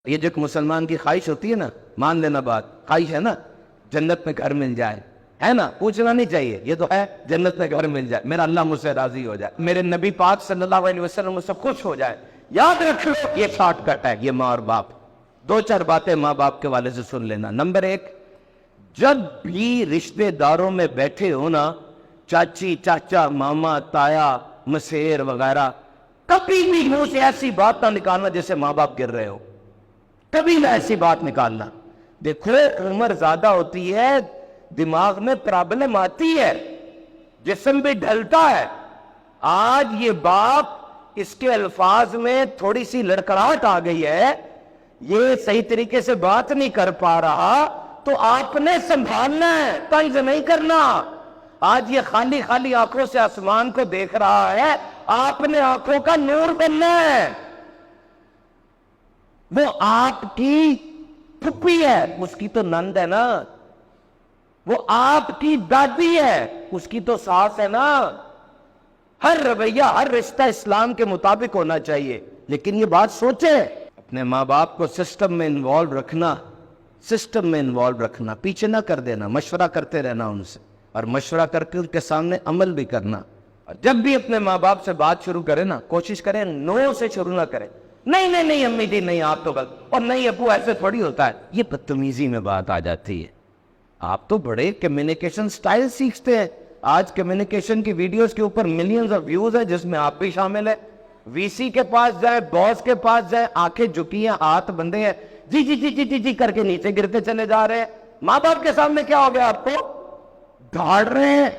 یہ جو ایک مسلمان کی خواہش ہوتی ہے نا، مان لینا بات خواہش ہے نا، جنت میں گھر مل جائے، ہے نا، پوچھنا نہیں چاہیے، یہ تو ہے جنت میں گھر مل جائے، میرا اللہ مجھ سے راضی ہو جائے، میرے نبی پاک صلی اللہ علیہ وسلم مجھ سے خوش ہو جائے. یاد رکھ لو یہ شارٹ کٹ ہے، یہ ماں اور باپ. دو چار باتیں ماں باپ کے والے سے سن لینا. نمبر ایک، جب بھی رشتہ داروں میں بیٹھے ہو نا، چاچی چاچا ماما تایا مسیر وغیرہ، کبھی بھی منہ سے ایسی بات نہ نکالنا جیسے ماں باپ گر رہے ہو. کبھی نہ ایسی بات نکالنا. دیکھو عمر زیادہ ہوتی ہے، دماغ میں پرابلم آتی ہے، جسم بھی ڈھلتا ہے. آج یہ باپ اس کے الفاظ میں تھوڑی سی لڑکڑاہٹ آ گئی ہے، یہ صحیح طریقے سے بات نہیں کر پا رہا، تو آپ نے سنبھالنا ہے، طنز نہیں کرنا. آج یہ خالی خالی آنکھوں سے آسمان کو دیکھ رہا ہے، آپ نے آنکھوں کا نور بننا ہے. وہ آپ کی پھپھی ہے، اس کی تو نند ہے نا. وہ آپ کی دادی ہے، اس کی تو ساس ہے نا. ہر رویہ ہر رشتہ اسلام کے مطابق ہونا چاہیے. لیکن یہ بات سوچیں، اپنے ماں باپ کو سسٹم میں انوالو رکھنا، سسٹم میں انوالو رکھنا، پیچھے نہ کر دینا، مشورہ کرتے رہنا ان سے، اور مشورہ کر کے ان کے سامنے عمل بھی کرنا. اور جب بھی اپنے ماں باپ سے بات شروع کریں نا، کوشش کریں نو سے شروع نہ کریں. نہیں نہیں نہیں امی جی نہیں، آپ تو غلط، اور نہیں ابو ایسے تھوڑی ہوتا ہے. یہ بدتمیزی میں بات آ جاتی ہے. آپ تو بڑے کمیونیکیشن سٹائل سیکھتے ہیں. آج کمیونیکیشن کی ویڈیوز کے اوپر ملینز آف ویوز ہیں، جس میں آپ بھی شامل ہیں. وی سی کے پاس جائے، باس کے پاس جائے، آنکھیں جھکی ہیں، ہاتھ بندھے ہیں، جی جی جی جی جی جی کر کے نیچے گرتے چلے جا رہے ہیں. ماں باپ کے سامنے کیا ہو گیا؟ آپ کو دھاڑ رہے ہیں.